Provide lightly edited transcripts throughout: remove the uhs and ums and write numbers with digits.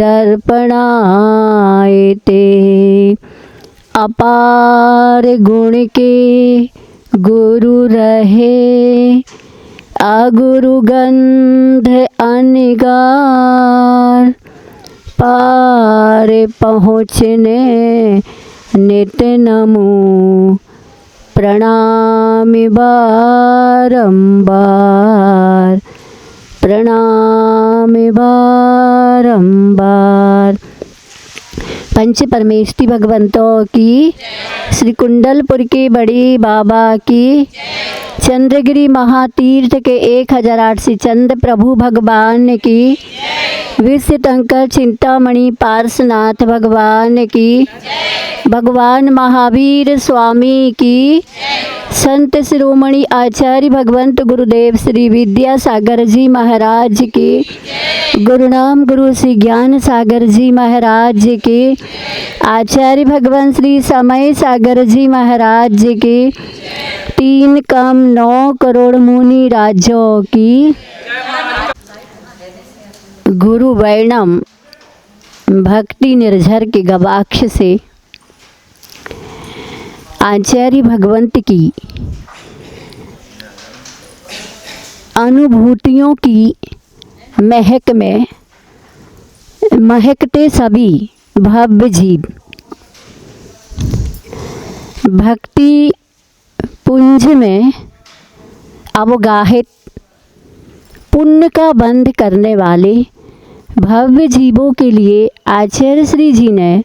दर्पणाए ते। अपार गुण के गुरु रहे, अगुरु गंध अनिगार। पार पहुँचने नित नमो, प्रणाम बारंबार, प्रणाम बारंबार। पंच परमेष्टि भगवंतों की, श्री कुंडलपुर के बड़े बाबा की, चंद्रगिरी महातीर्थ के 1008 चंद प्रभु भगवान की, विश्व शंकर चिंतामणि पार्श्वनाथ भगवान की, भगवान महावीर स्वामी की, संत शिरोमणि आचार्य भगवंत गुरुदेव श्री विद्यासागर जी महाराज की, गुरुनाम गुरु श्री ज्ञान सागर जी महाराज की, आचार्य भगवान श्री समय सागर जी महाराज की, 3 कम 9 करोड़ मुनि राजों की, गुरु वैणम भक्ति निर्झर के गवाक्ष से आचार्य भगवंत की अनुभूतियों की महक में महकते सभी भव्य जीव, भक्ति पुंज में अवगाहित पुण्य का बंध करने वाले भव्य जीवों के लिए आचार्य श्री जी ने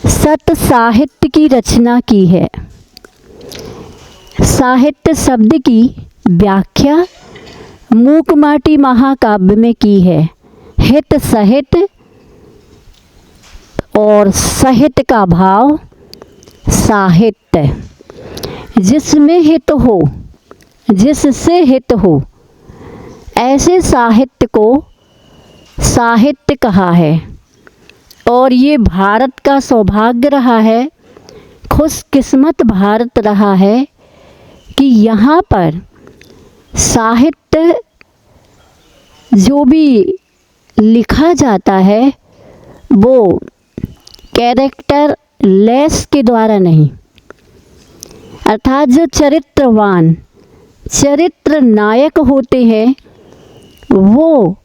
सत साहित्य की रचना की है। साहित्य शब्द की व्याख्या मूकमाटी महाकाव्य में की है। हित सहित और सहित का भाव साहित्य, जिसमें हित हो, जिससे हित हो, ऐसे साहित्य को साहित्य कहा है। और ये भारत का सौभाग्य रहा है, खुशकिस्मत भारत रहा है कि यहाँ पर साहित्य जो भी लिखा जाता है वो कैरेक्टर लेस के द्वारा नहीं, अर्थात जो चरित्रवान चरित्र नायक होते हैं वो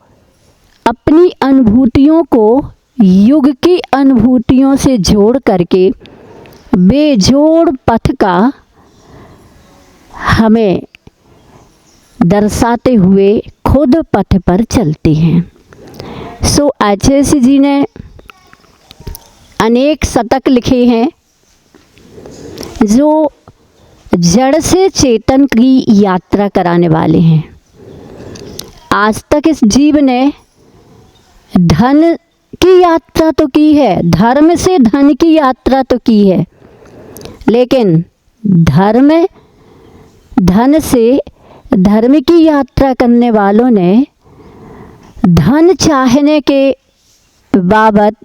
अपनी अनुभूतियों को युग की अनुभूतियों से जोड़ करके बेजोड़ पथ का हमें दर्शाते हुए खुद पथ पर चलते हैं। सो आचार्य जी ने अनेक शतक लिखे हैं जो जड़ से चेतन की यात्रा कराने वाले हैं। आज तक इस जीव ने धन की यात्रा तो की है, धर्म से धन की यात्रा तो की है, लेकिन धन से धर्म की यात्रा करने वालों ने धन चाहने के बाबत,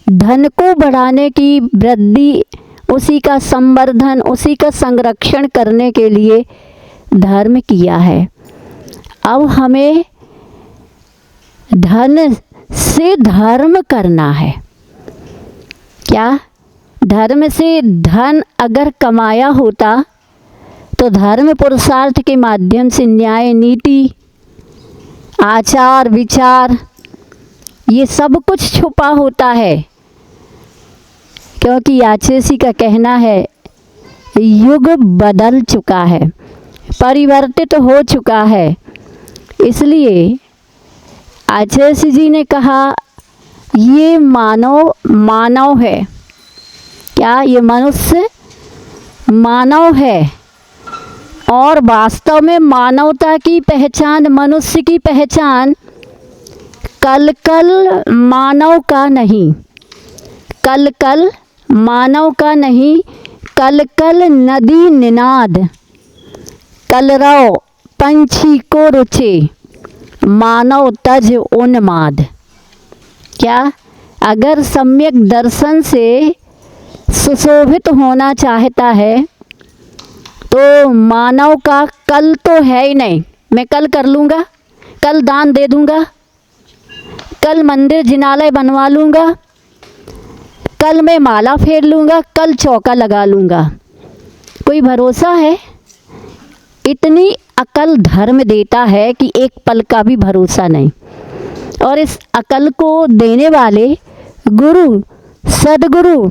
धन को बढ़ाने की वृद्धि, उसी का संवर्धन, उसी का संरक्षण करने के लिए धर्म किया है। अब हमें धन से धर्म करना है। क्या धर्म से धन अगर कमाया होता तो धर्म पुरुषार्थ के माध्यम से न्याय, नीति, आचार, विचार, ये सब कुछ छुपा होता है। क्योंकि आचार्य का कहना है युग बदल चुका है, परिवर्तित हो चुका है। इसलिए आचार्य जी ने कहा ये मानव है। क्या ये मनुष्य मानव है? और वास्तव में मानवता की पहचान, मनुष्य की पहचान कल मानव का नहीं, कल मानव का नहीं, कल नदी निनाद, कलरव पंछी को रुचे, मानव तज उन्माद। क्या अगर सम्यक दर्शन से सुशोभित होना चाहता है तो मानव का कल तो है ही नहीं, मैं कल कर लूँगा, कल दान दे दूँगा, कल मंदिर जिनालय बनवा लूँगा, कल मैं माला फेर लूँगा, कल चौका लगा लूँगा। कोई भरोसा है? इतनी अकल धर्म देता है कि एक पल का भी भरोसा नहीं। और इस अकल को देने वाले गुरु, सद्गुरु,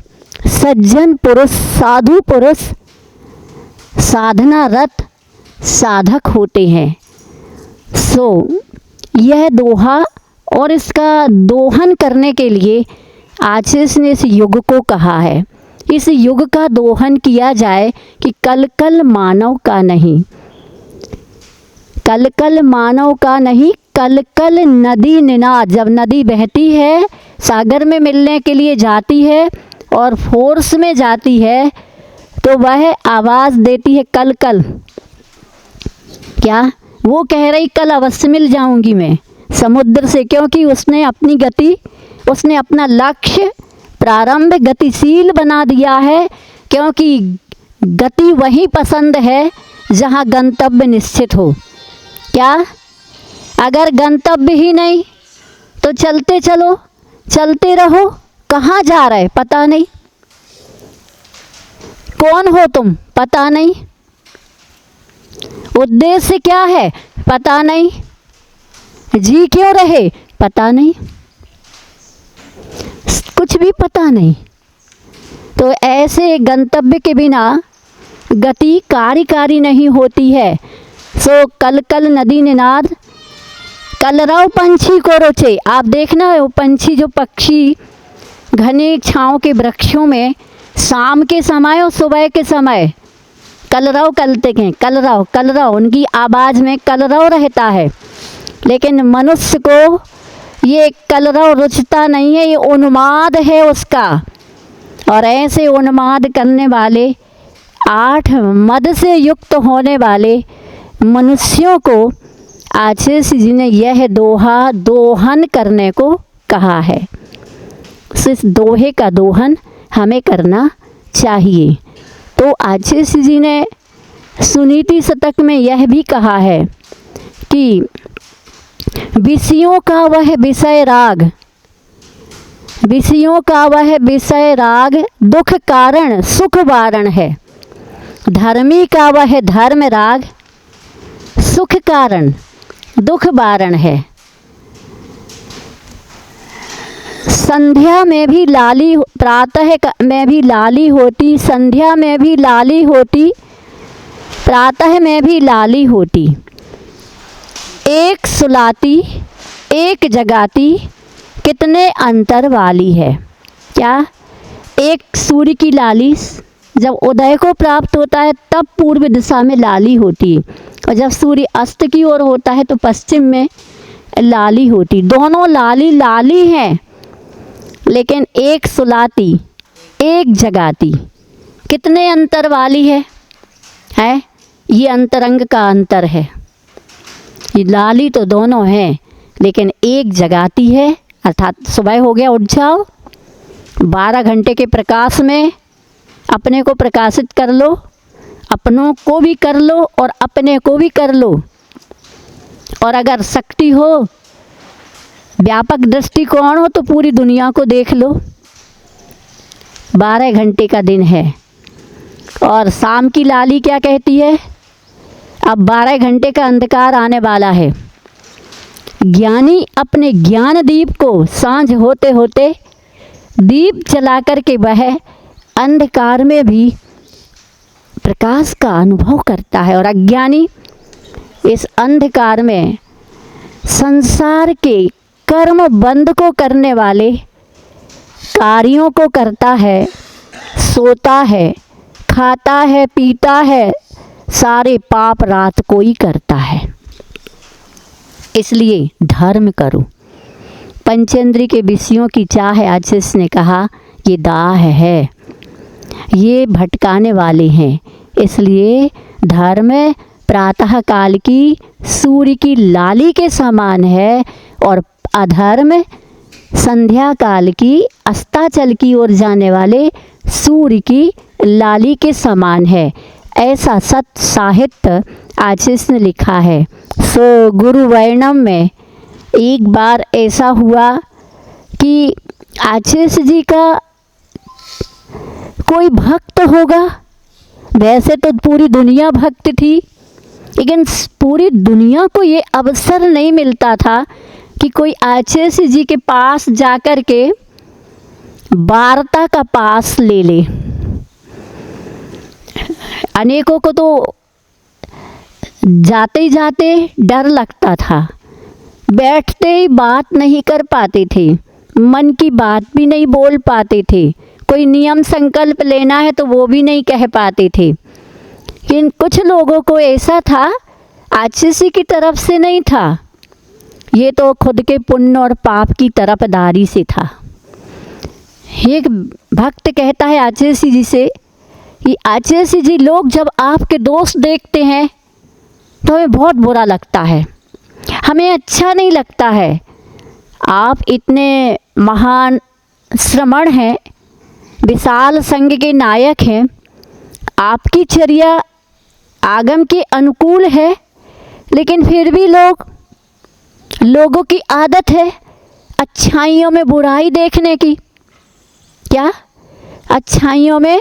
सज्जन पुरुष, साधु पुरुष, साधना रत साधक होते हैं। यह दोहा और इसका दोहन करने के लिए आशीष ने इस युग को कहा है। इस युग का दोहन किया जाए कि कल कल मानव का नहीं, कल कल मानव का नहीं, कल कल नदी निनाद। जब नदी बहती है, सागर में मिलने के लिए जाती है और फोर्स में जाती है, तो वह आवाज़ देती है कल कल। क्या वो कह रही कल अवश्य मिल जाऊंगी मैं समुद्र से, क्योंकि उसने अपनी गति, उसने अपना लक्ष्य प्रारंभ गतिशील बना दिया है। क्योंकि गति वहीं पसंद है जहाँ गंतव्य निश्चित हो। क्या? अगर गंतव्य ही नहीं तो चलते चलो, चलते रहो, कहाँ जा रहे पता नहीं, कौन हो तुम पता नहीं, उद्देश्य क्या है पता नहीं, जी क्यों रहे पता नहीं, कुछ भी पता नहीं। तो ऐसे गंतव्य के बिना गति कार्यकारी नहीं होती है। सो कल कल नदी निनाद, कलरव पंछी को रोचे। आप देखना वो पंछी, जो पक्षी घने छाँव के वृक्षों में शाम के समय और सुबह के समय कलरव करते हैं, कलरव कलरव, उनकी आवाज़ में कलरव रहता है। लेकिन मनुष्य को ये कलरव रुचता नहीं है, ये उन्माद है उसका। और ऐसे उन्माद करने वाले, 8 मद से युक्त होने वाले मनुष्यों को आशीष जी ने यह दोहा दोहन करने को कहा है। इस दोहे का दोहन हमें करना चाहिए। तो आशीष जी ने सुनीति शतक में यह भी कहा है कि विषयों का वह विषय राग, विषयों का वह विषय राग दुख कारण सुख वारण है। धर्मी का वह धर्म राग सुख कारण दुख वारण है। संध्या में भी लाली, प्रातः में भी लाली होती, संध्या में भी लाली होती, प्रातः में भी लाली होती। एक सुलाती एक जगाती, कितने अंतर वाली है। क्या? एक सूर्य की लाली जब उदय को प्राप्त होता है तब पूर्व दिशा में लाली होती है, और जब सूर्य अस्त की ओर होता है तो पश्चिम में लाली होती। दोनों लाली लाली हैं, लेकिन एक सुलाती एक जगाती, कितने अंतर वाली है? ये अंतरंग का अंतर है। ये लाली तो दोनों हैं, लेकिन एक जगाती है, अर्थात सुबह हो गया उठ जाओ, 12 घंटे के प्रकाश में अपने को प्रकाशित कर लो, अपनों को भी कर लो और अपने को भी कर लो। और अगर शक्ति हो, व्यापक दृष्टिकोण हो, तो पूरी दुनिया को देख लो। 12 घंटे का दिन है। और शाम की लाली क्या कहती है? अब 12 घंटे का अंधकार आने वाला है। ज्ञानी अपने ज्ञान दीप को सांझ होते होते दीप जला करके वह अंधकार में भी प्रकाश का अनुभव करता है, और अज्ञानी इस अंधकार में संसार के कर्म बंध को करने वाले कार्यों को करता है, सोता है, खाता है, पीता है, सारे पाप रात को ही करता है। इसलिए धर्म करो। पंचेंद्रिय के विषयों की चाह, आशीष ने कहा, ये दाह है, ये भटकाने वाले हैं। इसलिए धर्म प्रातः काल की सूर्य की लाली के समान है, और अधर्म संध्या काल की अस्ताचल की ओर जाने वाले सूर्य की लाली के समान है। ऐसा सत साहित्य आशीष ने लिखा है। सो गुरु वर्णम में एक बार ऐसा हुआ कि आचार्य जी का कोई भक्त होगा, वैसे तो पूरी दुनिया भक्त थी, लेकिन पूरी दुनिया को ये अवसर नहीं मिलता था कि कोई आचार्य जी के पास जाकर के वार्ता का पास ले ले। अनेकों को तो जाते ही जाते डर लगता था, बैठते ही बात नहीं कर पाते थे, मन की बात भी नहीं बोल पाते थे, कोई नियम संकल्प लेना है तो वो भी नहीं कह पाते थे। लेकिन कुछ लोगों को ऐसा था, आचार्य की तरफ से नहीं था, ये तो खुद के पुण्य और पाप की तरफदारी से था। एक भक्त कहता है आचार्य जी से कि आचार्य जी, लोग जब आपके दोष देखते हैं तो हमें बहुत बुरा लगता है, हमें अच्छा नहीं लगता है। आप इतने महान श्रमण हैं, विशाल संघ के नायक हैं, आपकी चर्या आगम के अनुकूल है, लेकिन फिर भी लोगों की आदत है अच्छाइयों में बुराई देखने की। क्या? अच्छाइयों में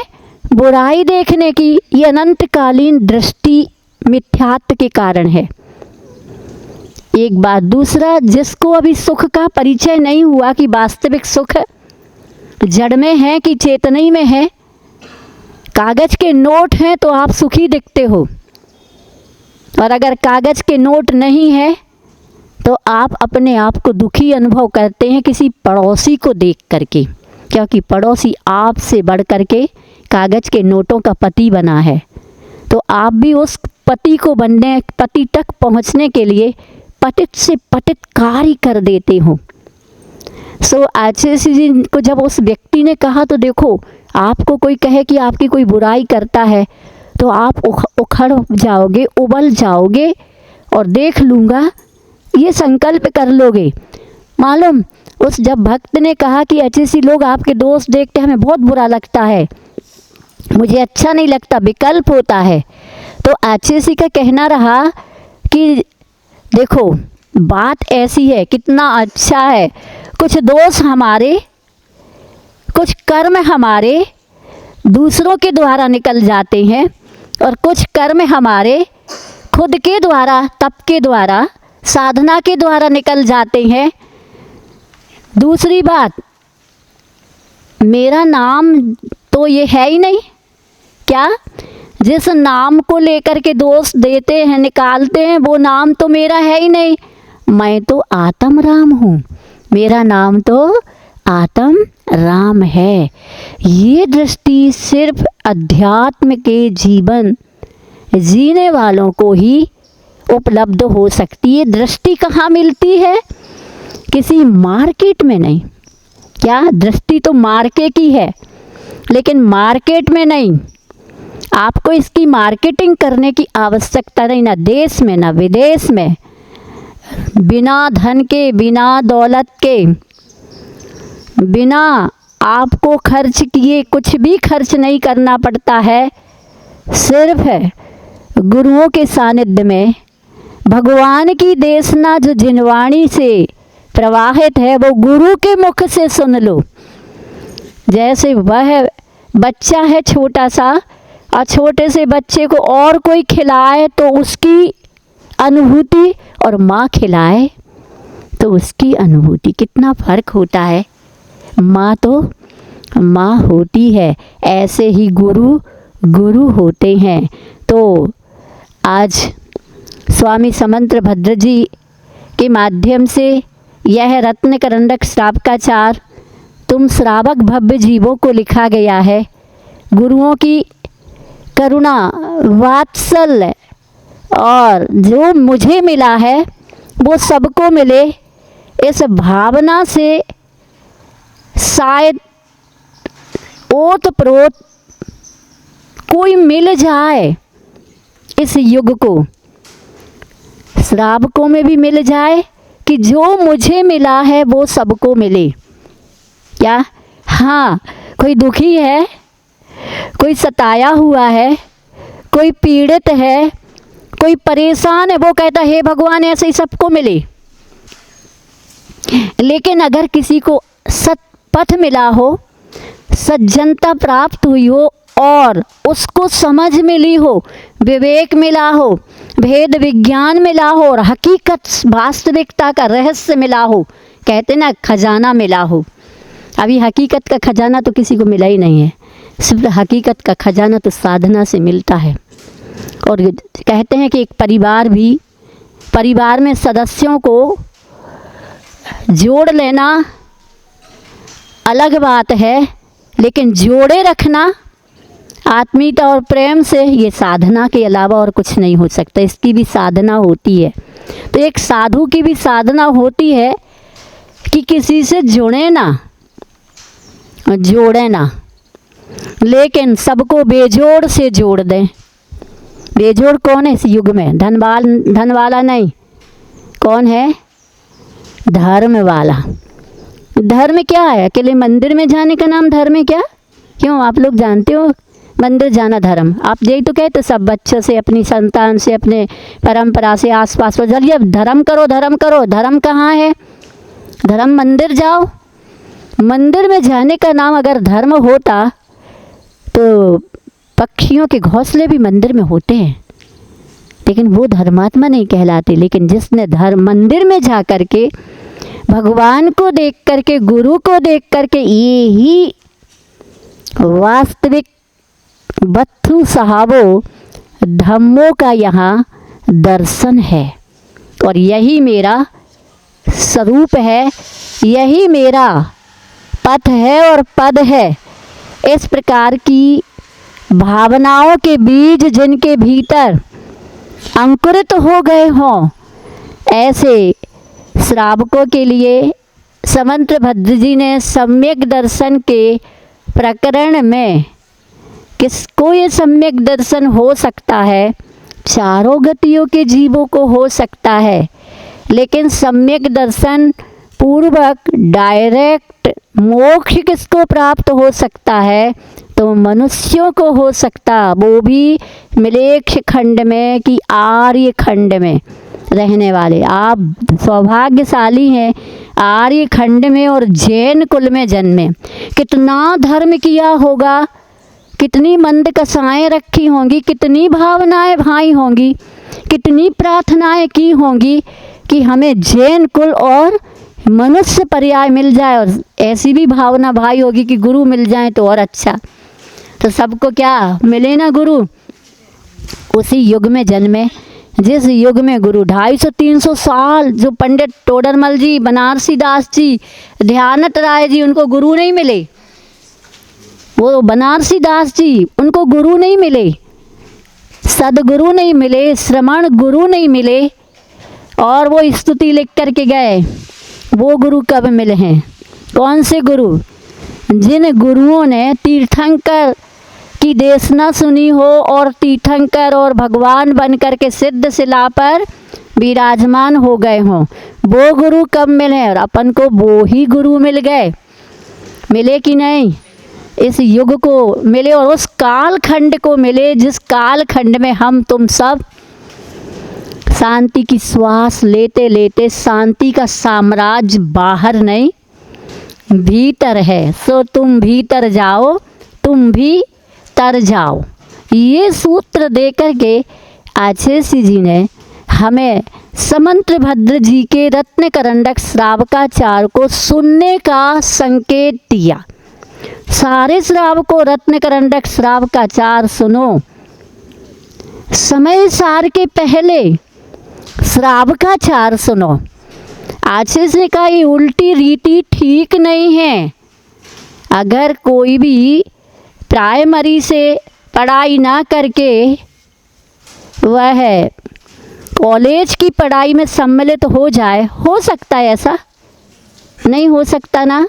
बुराई देखने की। ये अनंतकालीन दृष्टि मिथ्यात्व के कारण है। एक बात, दूसरा, जिसको अभी सुख का परिचय नहीं हुआ कि वास्तविक सुख जड़ में है कि चेतनई में है, कागज के नोट हैं तो आप सुखी दिखते हो, और अगर कागज के नोट नहीं है तो आप अपने आप को दुखी अनुभव करते हैं किसी पड़ोसी को देख करके, क्योंकि पड़ोसी आप से बढ़ करके कागज के नोटों का पति बना है। तो आप भी उस पति तक पहुंचने के लिए पतित से पतित कार्य कर देते हो। सो आचार्य जी को जब उस व्यक्ति ने कहा, तो देखो, आपको कोई कहे कि आपकी कोई बुराई करता है तो आप उखड़ जाओगे, उबल जाओगे, और देख लूँगा ये संकल्प कर लोगे। मालूम, उस जब भक्त ने कहा कि आचार्य लोग आपके दोष देखते हमें बहुत बुरा लगता है, मुझे अच्छा नहीं लगता, विकल्प होता है, तो आचार्य का कहना रहा कि देखो, बात ऐसी है, कितना अच्छा है, कुछ दोष हमारे, कुछ कर्म हमारे दूसरों के द्वारा निकल जाते हैं, और कुछ कर्म हमारे खुद के द्वारा, तप के द्वारा, साधना के द्वारा निकल जाते हैं। दूसरी बात, मेरा नाम तो ये है ही नहीं। क्या? जिस नाम को लेकर के दोष देते हैं, निकालते हैं, वो नाम तो मेरा है ही नहीं। मैं तो आत्म राम हूँ, मेरा नाम तो आत्म राम है। ये दृष्टि सिर्फ अध्यात्म के जीवन जीने वालों को ही उपलब्ध हो सकती है। दृष्टि कहाँ मिलती है? किसी मार्केट में नहीं। क्या? दृष्टि तो मार्केट की है, लेकिन मार्केट में नहीं। आपको इसकी मार्केटिंग करने की आवश्यकता नहीं, ना देश में ना विदेश में। बिना धन के, बिना दौलत के, बिना आपको खर्च किए कुछ भी खर्च नहीं करना पड़ता है। सिर्फ गुरुओं के सानिध्य में भगवान की देशना जो जिनवाणी से प्रवाहित है, वो गुरु के मुख से सुन लो। जैसे वह बच्चा है छोटा सा, और छोटे से बच्चे को और कोई खिलाए तो उसकी अनुभूति, और माँ खिलाए तो उसकी अनुभूति, कितना फर्क होता है। माँ तो माँ होती है, ऐसे ही गुरु गुरु होते हैं। तो आज स्वामी समंत भद्र जी के माध्यम से यह रत्न करंडक श्रावकाचार तुम श्रावक भव्य जीवों को लिखा गया है। गुरुओं की करुणा, वात्सल्य, और जो मुझे मिला है वो सबको मिले, इस भावना से शायद ओत प्रोत कोई मिल जाए इस युग को, श्रावकों में भी मिल जाए कि जो मुझे मिला है वो सबको मिले। क्या? हाँ, कोई दुखी है, कोई सताया हुआ है, कोई पीड़ित है, कोई परेशान है, वो कहता है हे भगवान ऐसे ही सबको मिले। लेकिन अगर किसी को सत्पथ मिला हो, सज्जनता प्राप्त हुई हो और उसको समझ मिली हो, विवेक मिला हो, भेद विज्ञान मिला हो और हकीकत वास्तविकता का रहस्य मिला हो, कहते ना खजाना मिला हो। अभी हकीकत का खजाना तो किसी को मिला ही नहीं है, सिर्फ हकीकत का खजाना तो साधना से मिलता है। और कहते हैं कि एक परिवार में सदस्यों को जोड़ लेना अलग बात है, लेकिन जोड़े रखना आत्मीयता और प्रेम से, ये साधना के अलावा और कुछ नहीं हो सकता। इसकी भी साधना होती है। तो एक साधु की भी साधना होती है कि किसी से जोड़े ना, लेकिन सबको बेजोड़ से जोड़ दें। बेजोड़ कौन है इस युग में? धन वाला नहीं, कौन है? धर्म वाला। धर्म क्या है? अकेले मंदिर में जाने का नाम धर्म है क्या? क्यों, आप लोग जानते हो मंदिर जाना धर्म? आप यही तो कहते सब बच्चों से, अपनी संतान से, अपने परंपरा से, आसपास पर चलिए धर्म करो, धर्म करो। धर्म कहाँ है? धर्म मंदिर जाओ। मंदिर में जाने का नाम अगर धर्म होता तो पक्षियों के घोंसले भी मंदिर में होते हैं, लेकिन वो धर्मात्मा नहीं कहलाते। लेकिन जिसने मंदिर में जा कर के भगवान को देख करके, गुरु को देख करके, ये ही वास्तविक बत्थु साहबो धम्मों का यहाँ दर्शन है। और यही मेरा स्वरूप है, यही मेरा पथ है और पद है। इस प्रकार की भावनाओं के बीज जिनके भीतर अंकुरित हो गए हों, ऐसे श्रावकों के लिए समंत भद्र जी ने सम्यक दर्शन के प्रकरण में, किसको ये सम्यक दर्शन हो सकता है? चारों गतियों के जीवों को हो सकता है, लेकिन सम्यक दर्शन पूर्वक डायरेक्ट मोक्ष किसको प्राप्त हो सकता है? तो मनुष्यों को हो सकता, वो भी मिलेक्ष खंड में कि आर्य खंड में रहने वाले। आप सौभाग्यशाली हैं, आर्य खंड में और जैन कुल में जन्मे। कितना धर्म किया होगा, कितनी मंद कसाएँ रखी होंगी, कितनी भावनाएं भाई होंगी, कितनी प्रार्थनाएं की होंगी कि हमें जैन कुल और मनुष्य पर्याय मिल जाए। और ऐसी भी भावना भाई होगी कि गुरु मिल जाए तो और अच्छा। तो सबको क्या मिले ना? गुरु। उसी युग में जन्मे जिस युग में गुरु 250-300 साल, जो पंडित टोडरमल जी, बनारसी दास जी, ध्यानत राय जी, उनको गुरु नहीं मिले। वो बनारसी दास जी, उनको गुरु नहीं मिले, सदगुरु नहीं मिले, श्रमण गुरु नहीं मिले, और वो स्तुति लिख करके गए। वो गुरु कब मिले हैं? कौन से गुरु? जिन गुरुओं ने तीर्थंकर की देशना सुनी हो और तीर्थंकर और भगवान बन कर के सिद्ध शिला पर विराजमान हो गए हों, वो गुरु कब मिले? और अपन को वो ही गुरु मिल गए। मिले कि नहीं? इस युग को मिले और उस काल खंड को मिले जिस काल खंड में हम तुम सब शांति की श्वास लेते लेते, शांति का साम्राज्य बाहर नहीं भीतर है। सो तुम भीतर जाओ, तुम भी तर जाओ। ये सूत्र दे करके आचार्य जी ने हमें समंत भद्र जी के रत्न करंडक श्रावकाचार को सुनने का संकेत दिया। सारे श्रावकों रत्न करंडक श्रावकाचार सुनो। समय सार के पहले श्रावकाचार सुनो। आचार्य ने कहा ये उल्टी रीति ठीक नहीं है। अगर कोई भी प्राइमरी से पढ़ाई ना करके वह कॉलेज की पढ़ाई में सम्मिलित हो जाए, हो सकता है ऐसा? नहीं हो सकता ना?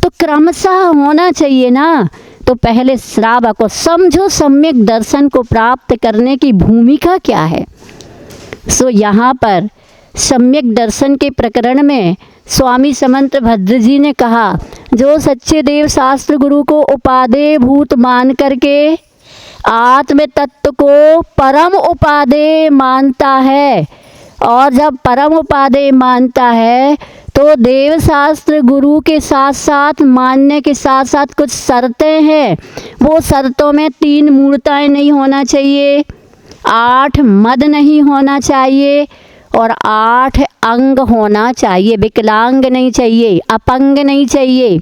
तो क्रमशः होना चाहिए ना। तो पहले श्रावक को समझो सम्यक दर्शन को प्राप्त करने की भूमिका क्या है। सो यहाँ पर सम्यक दर्शन के प्रकरण में स्वामी समंत भद्र जी ने कहा, जो सच्चे देव शास्त्र गुरु को उपादेय भूत मान करके आत्म तत्व को परम उपादेय मानता है, और जब परम उपादेय मानता है तो देव शास्त्र गुरु के साथ साथ मानने के साथ साथ कुछ शर्तें हैं। वो शर्तों में 3 मूर्ताएं नहीं होना चाहिए, 8 मद नहीं होना चाहिए और 8 अंग होना चाहिए। विकलांग नहीं चाहिए, अपंग नहीं चाहिए।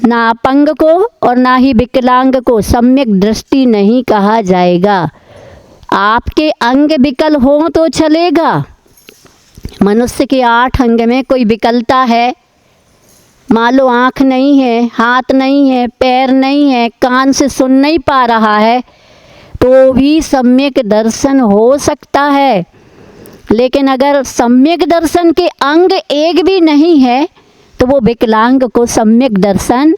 ना अपंग को और ना ही विकलांग को सम्यक दृष्टि नहीं कहा जाएगा। आपके अंग विकल हो तो चलेगा। मनुष्य के 8 अंग में कोई विकलता है, मान लो आँख नहीं है, हाथ नहीं है, पैर नहीं है, कान से सुन नहीं पा रहा है, तो भी सम्यक दर्शन हो सकता है। लेकिन अगर सम्यक दर्शन के अंग एक भी नहीं है तो वो विकलांग को सम्यक दर्शन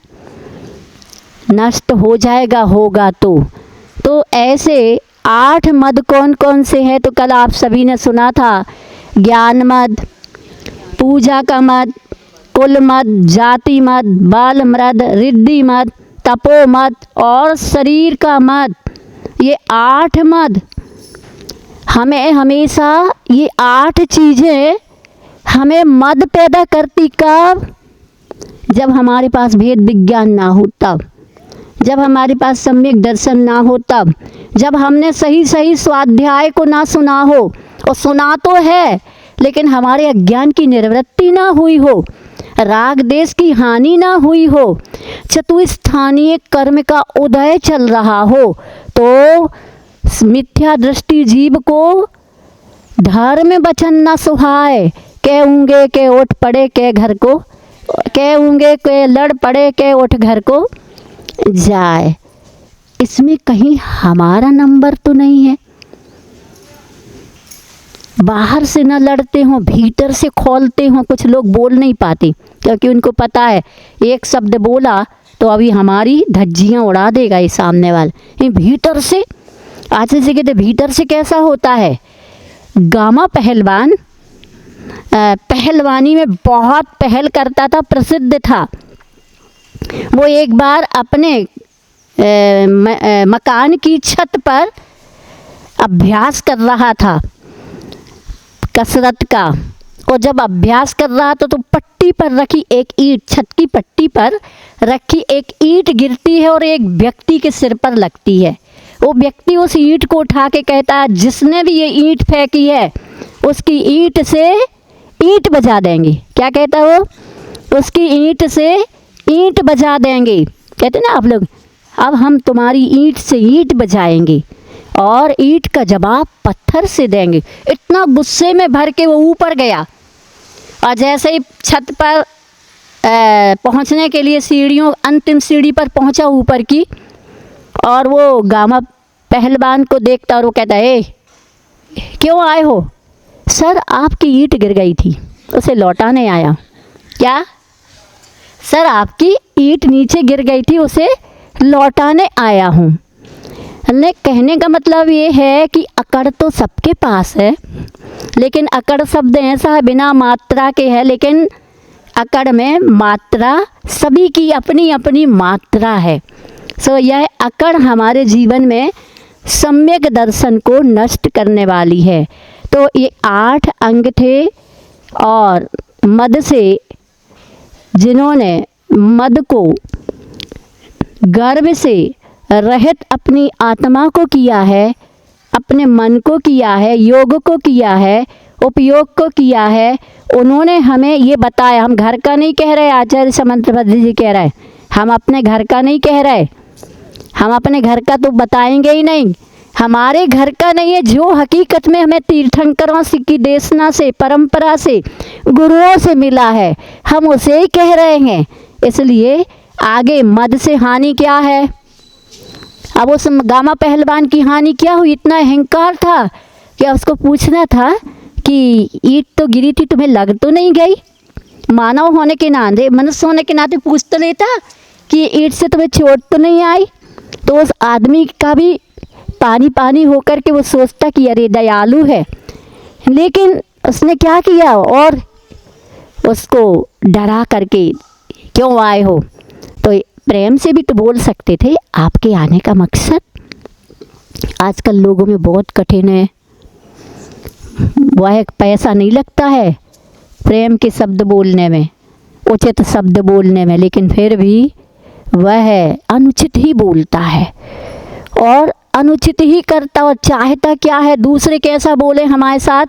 नष्ट हो जाएगा, होगा तो ऐसे 8 मद कौन कौन से हैं? तो कल आप सभी ने सुना था, ज्ञान मद, पूजा का मद, कुल मद, जाति मद, बल मद, रिद्धि मद, तपो मद और शरीर का मद। ये 8 मद हमें हमेशा, ये 8 चीज़ें हमें मद पैदा करती कब? जब हमारे पास भेद विज्ञान ना हो, तब जब हमारे पास सम्यक दर्शन ना हो, तब जब हमने सही सही स्वाध्याय को ना सुना हो, और सुना तो है लेकिन हमारे अज्ञान की निवृत्ति ना हुई हो, राग देश की हानि ना हुई हो, चतुस्थानीय कर्म का उदय चल रहा हो, तो मिथ्या दृष्टि जीव को धर्म वचन न सुहाए। कहूँगे के उठ पड़े के घर को, कहूँगे के लड़ पड़े के उठ घर को जाए। इसमें कहीं हमारा नंबर तो नहीं है। बाहर से न लड़ते हों, भीतर से खोलते हों। कुछ लोग बोल नहीं पाते क्योंकि उनको पता है एक शब्द बोला तो अभी हमारी धज्जियाँ उड़ा देगा ये सामने वाले। भीतर से, आज से कहते भीतर से कैसा होता है? गामा पहलवान पहलवानी में बहुत पहल करता था, प्रसिद्ध था। वो एक बार अपने मकान की छत पर अभ्यास कर रहा था कसरत का, और जब अभ्यास कर रहा था तो पट्टी पर रखी एक ईंट, छत की पट्टी पर रखी एक ईंट गिरती है और एक व्यक्ति के सिर पर लगती है। वो व्यक्ति उस ईंट को उठा के कहता है, जिसने भी ये ईंट फेंकी है उसकी ईंट से ईंट बजा देंगे। क्या कहता है वो? उसकी ईंट से ईंट बजा देंगे। कहते ना आप लोग, अब हम तुम्हारी ईंट से ईंट बजाएंगे और ईंट का जवाब पत्थर से देंगे। इतना गुस्से में भर के वो ऊपर गया, और जैसे ही छत पर पहुंचने के लिए सीढ़ियों, अंतिम सीढ़ी पर पहुंचा ऊपर की, और वो गामा पहलवान को देखता और वो कहता है, ए क्यों आए हो? सर आपकी ईंट गिर गई थी, उसे लौटाने आया। क्या? सर आपकी ईंट नीचे गिर गई थी, उसे लौटाने आया हूँ। ने कहने का मतलब ये है कि अकड़ तो सबके पास है, लेकिन अकड़ शब्द ऐसा है बिना मात्रा के है, लेकिन अकड़ में मात्रा, सभी की अपनी अपनी मात्रा है। सो यह अकड़ हमारे जीवन में सम्यक दर्शन को नष्ट करने वाली है। तो ये 8 अंग थे, और मद से, जिन्होंने मद को गर्व से रहित अपनी आत्मा को किया है, अपने मन को किया है, योग को किया है, उपयोग को किया है, उन्होंने हमें ये बताया। हम घर का नहीं कह रहे, आचार्य समंतभद्र जी कह रहे, हम अपने घर का नहीं कह रहे, हम अपने घर का तो बताएंगे ही नहीं। हमारे घर का नहीं है, जो हकीकत में हमें तीर्थंकरों की देशना से, परंपरा से, गुरुओं से मिला है, हम उसे ही कह रहे हैं। इसलिए आगे मद से हानि क्या है? अब उस गामा पहलवान की हानि क्या हुई? इतना अहंकार था कि उसको पूछना था कि ईंट तो गिरी थी, तुम्हें लग तो नहीं गई? मानव होने के नाते, मनुष्य होने के नाते पूछ तो लेता कि ईंट से तुम्हें चोट तो नहीं आई? तो उस आदमी का भी पानी पानी होकर के वो सोचता कि अरे दयालु है, लेकिन उसने क्या किया? और उसको डरा करके, क्यों आए हो? तो प्रेम से भी तो बोल सकते थे, आपके आने का मकसद। आजकल लोगों में बहुत कठिन है, वह पैसा नहीं लगता है प्रेम के शब्द बोलने में, उचित शब्द बोलने में, लेकिन फिर भी वह अनुचित ही बोलता है और अनुचित ही करता और चाहता क्या है, दूसरे कैसा बोले हमारे साथ,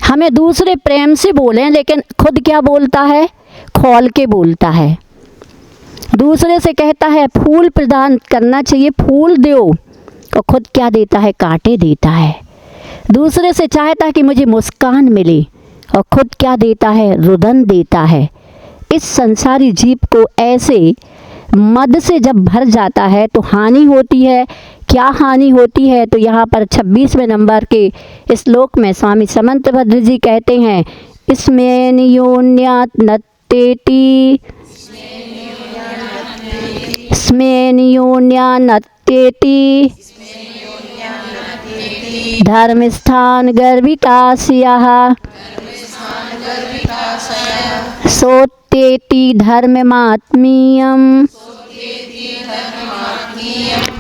हमें दूसरे प्रेम से बोलें, लेकिन खुद क्या बोलता है, खोल के बोलता है। दूसरे से कहता है फूल प्रदान करना चाहिए, फूल दो, और खुद क्या देता है, कांटे देता है। दूसरे से चाहता है कि मुझे मुस्कान मिले, और खुद क्या देता है, रुदन देता है। इस संसारी जीव को ऐसे मद से जब भर जाता है तो हानि होती है। क्या हानि होती है, तो यहाँ पर 26वें नंबर के श्लोक में स्वामी समंतभद्र जी कहते हैं, इसमें योन्यात नत्तेति, स्मेन योन्या नत्तेति धर्मस्थान गर्भितास्यः सोत्तेति धर्ममात्मीयम्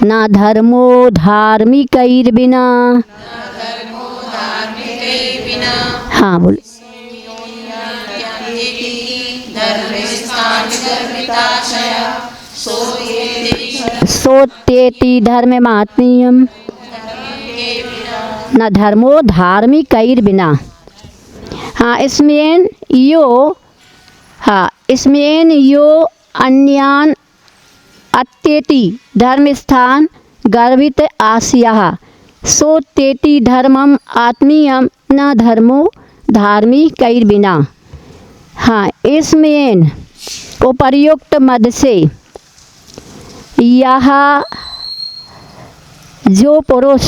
न धर्मो धार्मिकैर्विना। हाँ बोल। सोत्तेति धर्ममात्मीयम् न धर्मो धार्मिकैर्विना। हाँ इसमें यो अन्यान अत्येति धर्मस्थान गर्भित आस्यः सोत्तेति धर्मम आत्मीयम न धर्मो धार्मिकैर्विना। हाँ, इसमें उपर्युक्त मद से यह जो पुरुष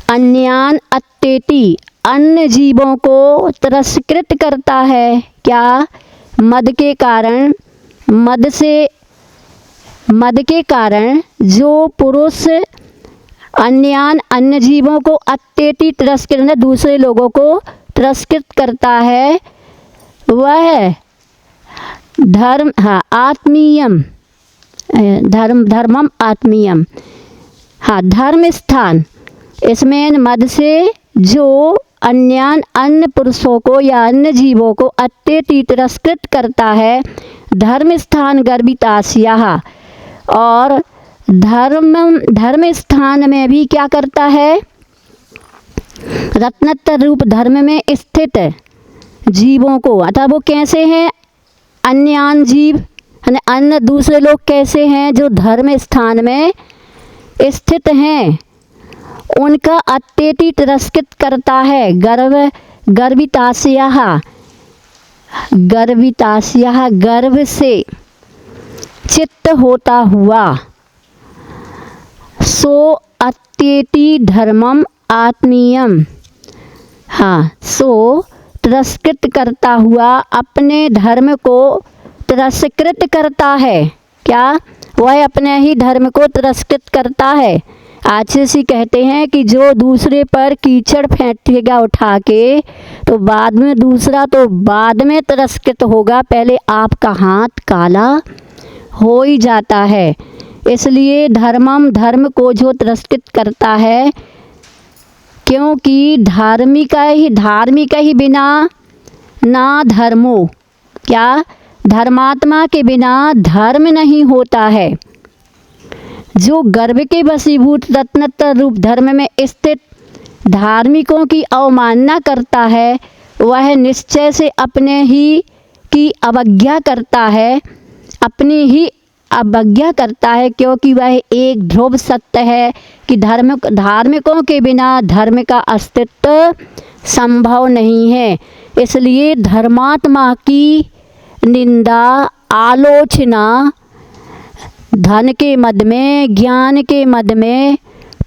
अन्यान अत्येति अन्य जीवों को तिरस्कृत करता है, क्या, मद के कारण जो पुरुष अन्य जीवों को अत्येति तिरस्कृत, दूसरे लोगों को तिरस्कृत करता है, वह धर्मम आत्मीयम। हाँ, धर्म स्थान, इसमें मद से जो अन्य पुरुषों को या अन्य जीवों को अत्येति तिरस्कृत करता है, धर्म स्थान गर्भितास्यः, और धर्म स्थान में भी क्या करता है, रत्नत्र रूप धर्म में स्थित जीवों को, अतः वो कैसे हैं, अन्यान जीव, अन्य दूसरे लोग कैसे हैं, जो धर्म स्थान में स्थित हैं, उनका अत्येति तिरस्कृत करता है। गर्भितास्यः गर्भ से चित्त होता हुआ, सो अत्येति धर्मम आत्मीयम। हाँ, सो तिरस्कृत करता हुआ अपने धर्म को तिरस्कृत करता है, क्या, वह अपने ही धर्म को तिरस्कृत करता है। आचार्य कहते हैं कि जो दूसरे पर कीचड़ फेंकेगा उठा के, तो बाद में दूसरा तो बाद में तिरस्कृत होगा, पहले आपका हाथ काला हो ही जाता है। इसलिए धर्म को जो तिरस्कृत करता है, क्योंकि धार्मिक ही बिना ना धर्मो, क्या, धर्मात्मा के बिना धर्म नहीं होता है। जो गर्भ के वशीभूत रत्नत्र रूप धर्म में स्थित धार्मिकों की अवमानना करता है, वह निश्चय से अपने ही की अवज्ञा करता है, अपनी ही अवज्ञा करता है, क्योंकि वह एक ध्रुव सत्य है कि धार्मिकों के बिना धर्म का अस्तित्व संभव नहीं है। इसलिए धर्मात्मा की निंदा, आलोचना धन के मद में, ज्ञान के मद में,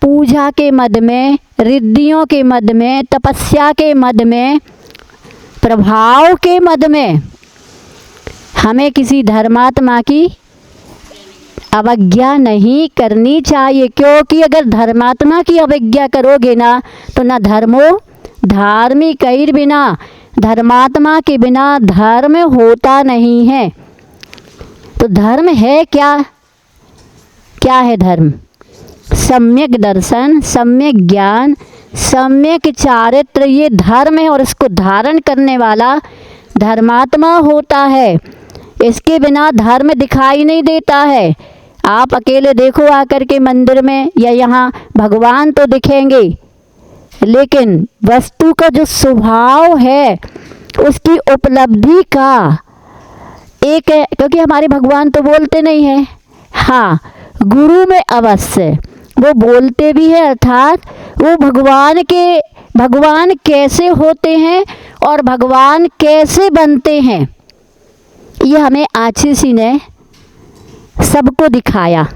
पूजा के मद में, रिद्धियों के मद में, तपस्या के मद में, प्रभाव के मद में हमें किसी धर्मात्मा की अवज्ञा नहीं करनी चाहिए। क्योंकि अगर धर्मात्मा की अवज्ञा करोगे ना, तो न धर्मो धार्मिकैर्विना, धर्मात्मा के बिना धर्म होता नहीं है। तो धर्म है क्या, क्या है धर्म, सम्यक दर्शन, सम्यक ज्ञान, सम्यक चारित्र ये धर्म है और इसको धारण करने वाला धर्मात्मा होता है। इसके बिना धर्म दिखाई नहीं देता है। आप अकेले देखो आकर के मंदिर में या यहाँ भगवान तो दिखेंगे, लेकिन वस्तु का जो स्वभाव है उसकी उपलब्धि का एक है, क्योंकि हमारे भगवान तो बोलते नहीं हैं। हाँ, गुरु में अवश्य वो बोलते भी हैं, अर्थात वो भगवान कैसे होते हैं और भगवान कैसे बनते हैं ये हमें आशीषी ने सबको दिखाया।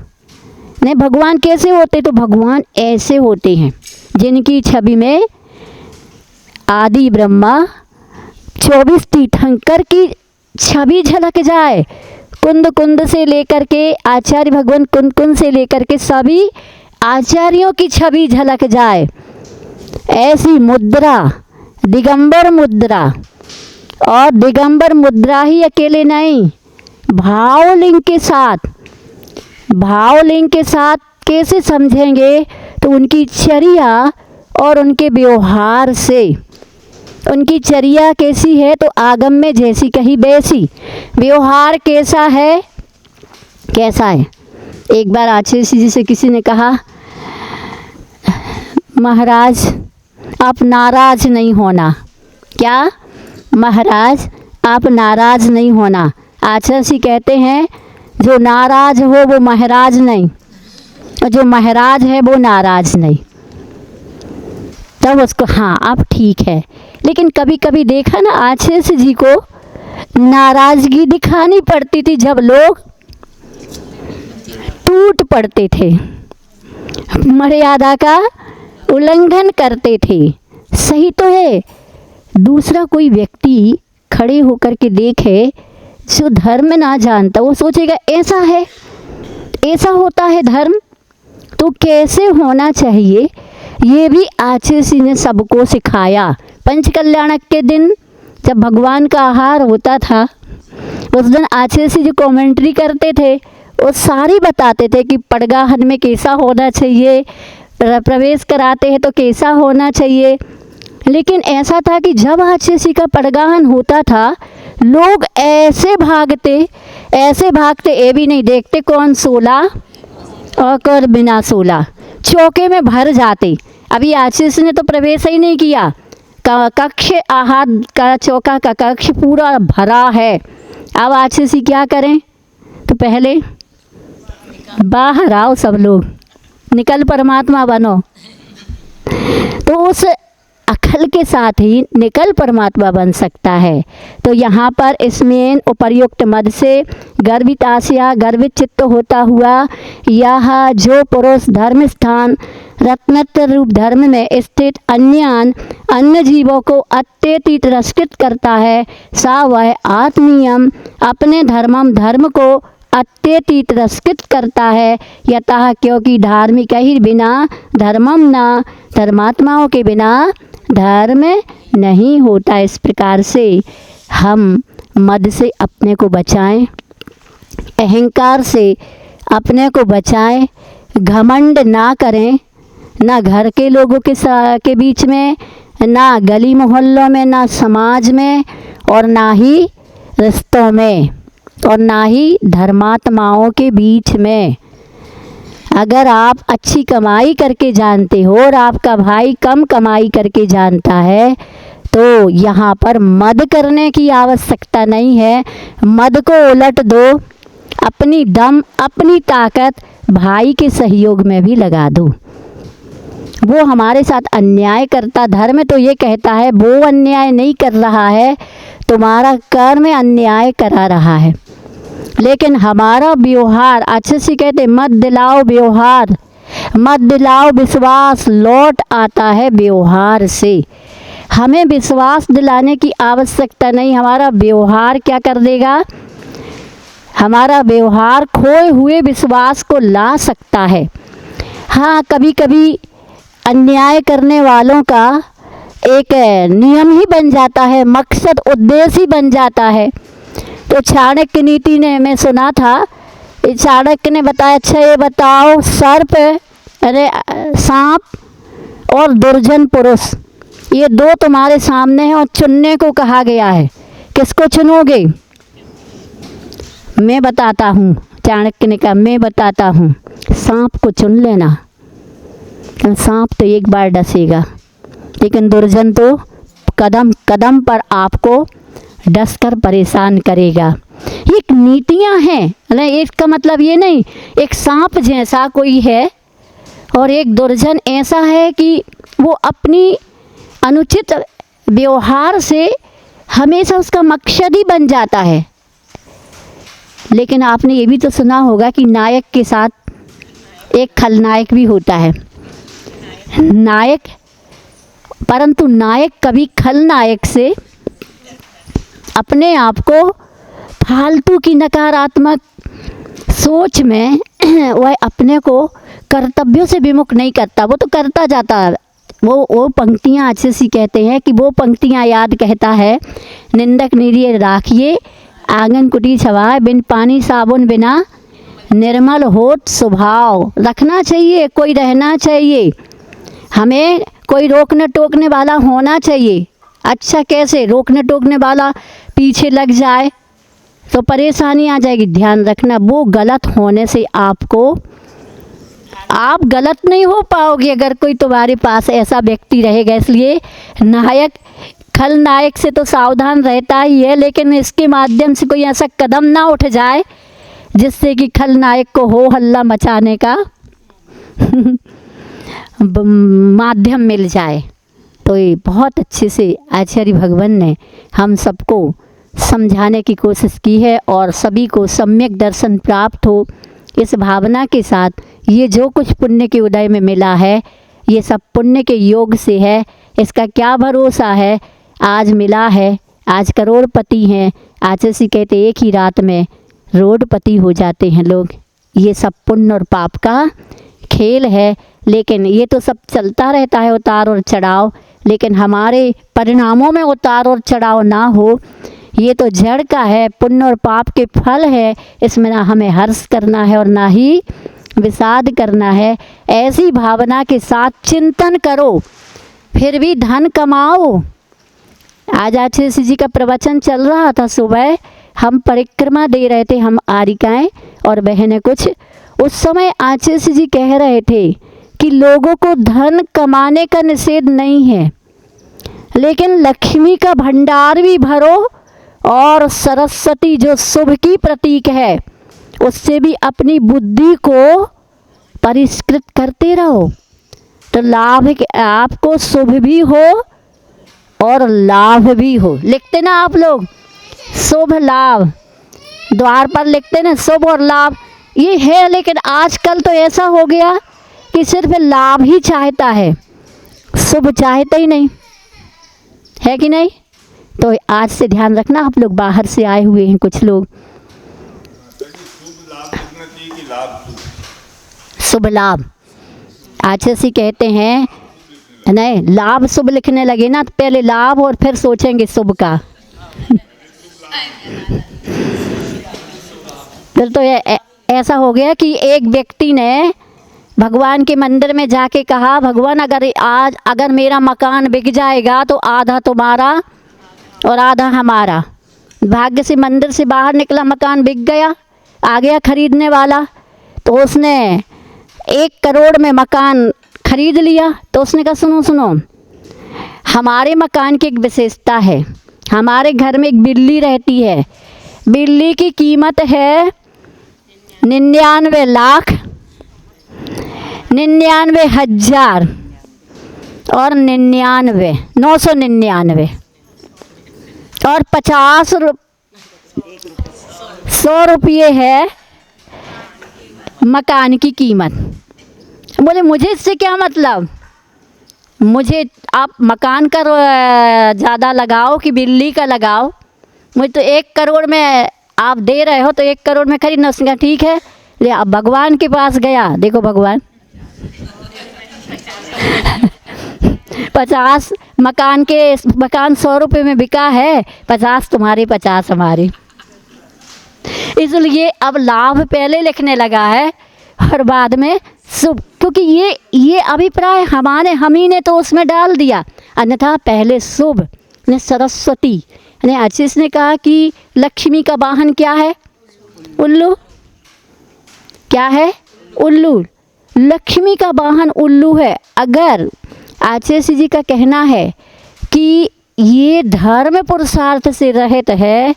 नहीं, भगवान कैसे होते, तो भगवान ऐसे होते हैं जिनकी छवि में आदि ब्रह्मा 24 तीर्थंकर की छवि झलक जाए। कुंद कुंद से लेकर के आचार्य भगवान कुंद कुंद से लेकर के सभी आचार्यों की छवि झलक जाए। ऐसी मुद्रा दिगंबर मुद्रा, और दिगंबर मुद्रा ही अकेले नहीं, भावलिंग के साथ कैसे समझेंगे, तो उनकी चर्या और उनके व्यवहार से। उनकी चर्या कैसी है, तो आगम में जैसी कही वैसी। व्यवहार कैसा है, एक बार आचार्य जी से किसी ने कहा, महाराज आप नाराज नहीं होना। क्या महाराज आप नाराज नहीं होना। आचार्य जी कहते हैं जो नाराज हो वो महाराज नहीं, और जो महाराज है वो नाराज नहीं। तब उसको हाँ आप ठीक है। लेकिन कभी कभी देखा ना आचार्य जी को नाराज़गी दिखानी पड़ती थी जब लोग टूट पड़ते थे, मर्यादा का उल्लंघन करते थे। सही तो है, दूसरा कोई व्यक्ति खड़े होकर के देखे जो धर्म ना जानता, वो सोचेगा ऐसा है, ऐसा होता है धर्म, तो कैसे होना चाहिए। ये भी आचार्य जी ने सबको सिखाया। पंचकल्याणक के दिन जब भगवान का आहार होता था, उस दिन आचार्य जी जो कमेंट्री करते थे वो सारी बताते थे कि पड़गाहन में कैसा होना चाहिए, प्रवेश कराते हैं तो कैसा होना चाहिए। लेकिन ऐसा था कि जब आचार्य जी का पड़गाहन होता था, लोग ऐसे भागते ये भी नहीं देखते कौन सोला और कौन बिना सोला, चौके में भर जाते। अभी आचार्य जी ने तो प्रवेश ही नहीं किया, कक्ष आहार का चौका का कक्ष पूरा भरा है। अब आचार्य जी क्या करें, तो पहले बाहर आओ सब लोग, निकल परमात्मा बनो। तो उस अकल के साथ ही निकल परमात्मा बन सकता है। तो यहाँ पर इसमें उपर्युक्त मद से गर्वित आशया गर्वित चित्त होता हुआ यह जो पुरुष धर्म स्थान रत्नत्र रूप धर्म में स्थित अन्य जीवों को अत्यति तिरस्कृत करता है, सा वह आत्मीयम अपने धर्म को अत्यति तिरस्कृत करता है। यतः क्योंकि धार्मिक ही बिना धर्मम न, धर्मात्माओं के बिना धर्म नहीं होता। इस प्रकार से हम मद से अपने को बचाएं, अहंकार से अपने को बचाएं, घमंड ना करें, ना घर के लोगों के बीच में, ना गली मोहल्लों में, ना समाज में, और ना ही रिश्तों में, और ना ही धर्मात्माओं के बीच में। अगर आप अच्छी कमाई करके जानते हो और आपका भाई कम कमाई करके जानता है, तो यहाँ पर मद करने की आवश्यकता नहीं है। मद को उलट दो, अपनी दम अपनी ताकत भाई के सहयोग में भी लगा दो। वो हमारे साथ अन्याय करता, धर्म तो ये कहता है वो अन्याय नहीं कर रहा है, तुम्हारा कर्म अन्याय करा रहा है। लेकिन हमारा व्यवहार, अच्छे से कहते मत दिलाओ व्यवहार, मत दिलाओ विश्वास, लौट आता है व्यवहार से। हमें विश्वास दिलाने की आवश्यकता नहीं, हमारा व्यवहार क्या कर देगा, हमारा व्यवहार खोए हुए विश्वास को ला सकता है। हाँ, कभी कभी अन्याय करने वालों का एक नियम ही बन जाता है, मकसद उद्देश्य ही बन जाता है। तो चाणक्य नीति ने मैं सुना था, चाणक्य ने बताया, अच्छा ये बताओ सर्प, अरे सांप और दुर्जन पुरुष, ये दो तुम्हारे सामने हैं और चुनने को कहा गया है। किसको चुनोगे? मैं बताता हूँ, चाणक्य ने कहा मैं बताता हूँ, सांप को चुन लेना। सांप तो एक बार डसेगा, लेकिन दुर्जन तो कदम कदम पर आपको डस कर परेशान करेगा। ये नीतियाँ हैं, इसका मतलब ये नहीं एक सांप जैसा कोई है और एक दुर्जन ऐसा है कि वो अपनी अनुचित व्यवहार से हमेशा उसका मकसद ही बन जाता है। लेकिन आपने ये भी तो सुना होगा कि नायक के साथ एक खलनायक भी होता है। नायक, परंतु नायक कभी खलनायक से अपने आप को फालतू की नकारात्मक सोच में वह अपने को कर्तव्यों से विमुख नहीं करता, वो तो करता जाता है। वो पंक्तियाँ अच्छे सी कहते हैं कि वो पंक्तियाँ याद कहता है, निंदक निरिय राखिए आंगन कुटी छवाए, बिन पानी साबुन बिना निर्मल होत स्वभाव। रखना चाहिए, कोई रहना चाहिए, हमें कोई रोकने टोकने वाला होना चाहिए। अच्छा कैसे? रोकने टोकने वाला पीछे लग जाए तो परेशानी आ जाएगी। ध्यान रखना, वो गलत होने से आप गलत नहीं हो पाओगे अगर कोई तुम्हारे पास ऐसा व्यक्ति रहेगा। इसलिए नायक खलनायक से तो सावधान रहता ही है, लेकिन इसके माध्यम से कोई ऐसा कदम ना उठ जाए जिससे कि खलनायक को हो हल्ला मचाने का माध्यम मिल जाए। तो ये बहुत अच्छे से आचार्य भगवान ने हम सबको समझाने की कोशिश की है और सभी को सम्यक दर्शन प्राप्त हो, इस भावना के साथ ये जो कुछ पुण्य के उदय में मिला है ये सब पुण्य के योग से है। इसका क्या भरोसा है, आज मिला है, आज करोड़पति हैं। आचार्य कहते एक ही रात में रोडपति हो जाते हैं लोग। ये सब पुण्य और पाप का खेल है, लेकिन ये तो सब चलता रहता है उतार और चढ़ाव। लेकिन हमारे परिणामों में उतार और चढ़ाव ना हो, ये तो जड़ का है, पुण्य और पाप के फल है। इसमें ना हमें हर्ष करना है और ना ही विषाद करना है। ऐसी भावना के साथ चिंतन करो, फिर भी धन कमाओ। आज आचार्य जी का प्रवचन चल रहा था, सुबह हम परिक्रमा दे रहे थे, हम आरिकाएँ और बहनें कुछ। उस समय आचार्य जी कह रहे थे कि लोगों को धन कमाने का निषेध नहीं है, लेकिन लक्ष्मी का भंडार भी भरो और सरस्वती जो शुभ की प्रतीक है उससे भी अपनी बुद्धि को परिष्कृत करते रहो, तो लाभ आपको शुभ भी हो और लाभ भी हो। लिखते ना आप लोग शुभ लाभ, द्वार पर लिखते ना शुभ और लाभ, ये है। लेकिन आजकल तो ऐसा हो गया कि सिर्फ लाभ ही चाहता है, शुभ चाहता ही नहीं है, कि नहीं? तो आज से ध्यान रखना, आप लोग बाहर से आए हुए हैं कुछ लोग। शुभ लाभ आचार्य कहते हैं, नहीं लाभ शुभ लिखने लगे ना तो पहले लाभ और फिर सोचेंगे शुभ का फिर तो ऐसा हो गया कि एक व्यक्ति ने भगवान के मंदिर में जाके कहा, भगवान अगर मेरा मकान बिक जाएगा तो आधा तुम्हारा और आधा हमारा। भाग्य से मंदिर से बाहर निकला, मकान बिक गया, आ गया खरीदने वाला, तो उसने 1 करोड़ में मकान खरीद लिया। तो उसने कहा सुनो सुनो, हमारे मकान की एक विशेषता है, हमारे घर में एक बिल्ली रहती है, बिल्ली की कीमत है 99 लाख 99,000 और 999 और 100 रुपये है मकान की कीमत। बोले मुझे इससे क्या मतलब, मुझे आप मकान का ज़्यादा लगाओ कि बिल्ली का लगाओ, मुझे तो 1 करोड़ में आप दे रहे हो तो 1 करोड़ में खरीदना। उसने कहा ठीक है। ले अब भगवान के पास गया, देखो भगवान 50 मकान 100 रुपये में बिका है, 50 तुम्हारे 50 हमारे। इसलिए अब लाभ पहले लिखने लगा है और बाद में शुभ, क्योंकि ये अभिप्राय हम ही ने तो उसमें डाल दिया, अन्यथा पहले शुभ ने सरस्वती ने आशीष ने कहा कि लक्ष्मी का वाहन क्या है? उल्लू। क्या है? उल्लू। लक्ष्मी का वाहन उल्लू है। अगर आचार्य जी का कहना है कि ये धर्म पुरुषार्थ से रहित है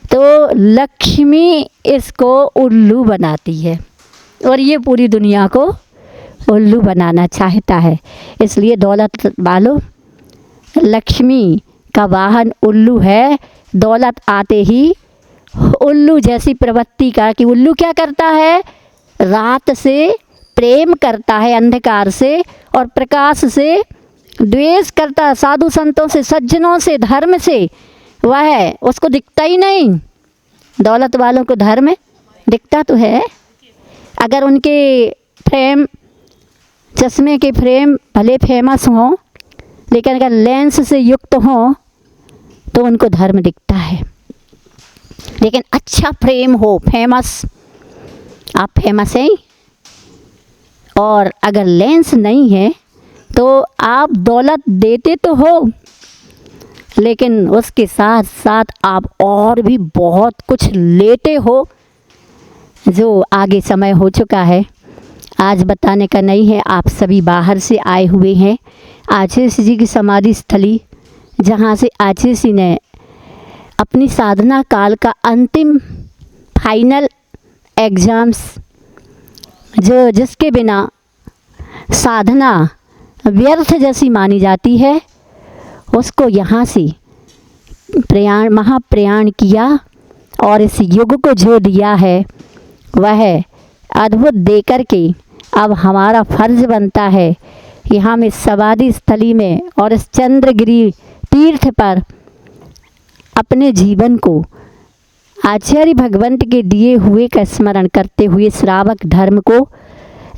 तो लक्ष्मी इसको उल्लू बनाती है और ये पूरी दुनिया को उल्लू बनाना चाहता है। इसलिए दौलत वालों, लक्ष्मी का वाहन उल्लू है। दौलत आते ही उल्लू जैसी प्रवृत्ति का, कि उल्लू क्या करता है? रात से प्रेम करता है अंधकार से और प्रकाश से द्वेष करता है, साधु संतों से, सज्जनों से, धर्म से। वह उसको दिखता ही नहीं। दौलत वालों को धर्म दिखता तो है। अगर उनके फ्रेम, चश्मे के फ्रेम भले फेमस हों, लेकिन अगर लेंस से युक्त हों तो उनको धर्म दिखता है। लेकिन अच्छा फ्रेम हो, फेमस, आप फेमस हैं, और अगर लेंस नहीं है तो आप दौलत देते तो हो, लेकिन उसके साथ साथ आप और भी बहुत कुछ लेते हो, जो आगे समय हो चुका है, आज बताने का नहीं है। आप सभी बाहर से आए हुए हैं आचार्य जी की समाधि स्थली, जहाँ से आचार्य जी ने अपनी साधना काल का अंतिम फाइनल एग्ज़ाम्स, जो जिसके बिना साधना व्यर्थ जैसी मानी जाती है, उसको यहाँ से महाप्रयाण किया और इस युग को जो दिया है वह अद्भुत दे कर के अब हमारा फर्ज बनता है कि हम इस समाधि स्थली में और इस चंद्रगिरी तीर्थ पर अपने जीवन को आचार्य भगवंत के दिए हुए का स्मरण करते हुए श्रावक धर्म को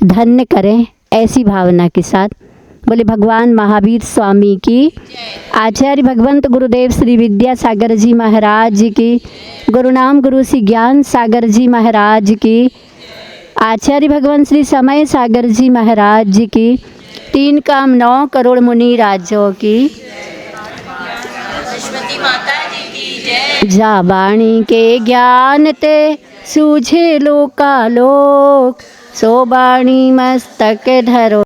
धन्य करें, ऐसी भावना के साथ बोले भगवान महावीर स्वामी की, आचार्य भगवंत गुरुदेव श्री विद्यासागर जी महाराज की, गुरुनाम गुरु श्री ज्ञान सागर जी महाराज की, आचार्य भगवान श्री समय सागर जी महाराज जी की, 3 काम 9 करोड़ मुनि राजों की, सरस्वती माता जी की जय। जा वाणी के ज्ञान ते सूझे लोकालोक, सो वाणी मस्तक धरो।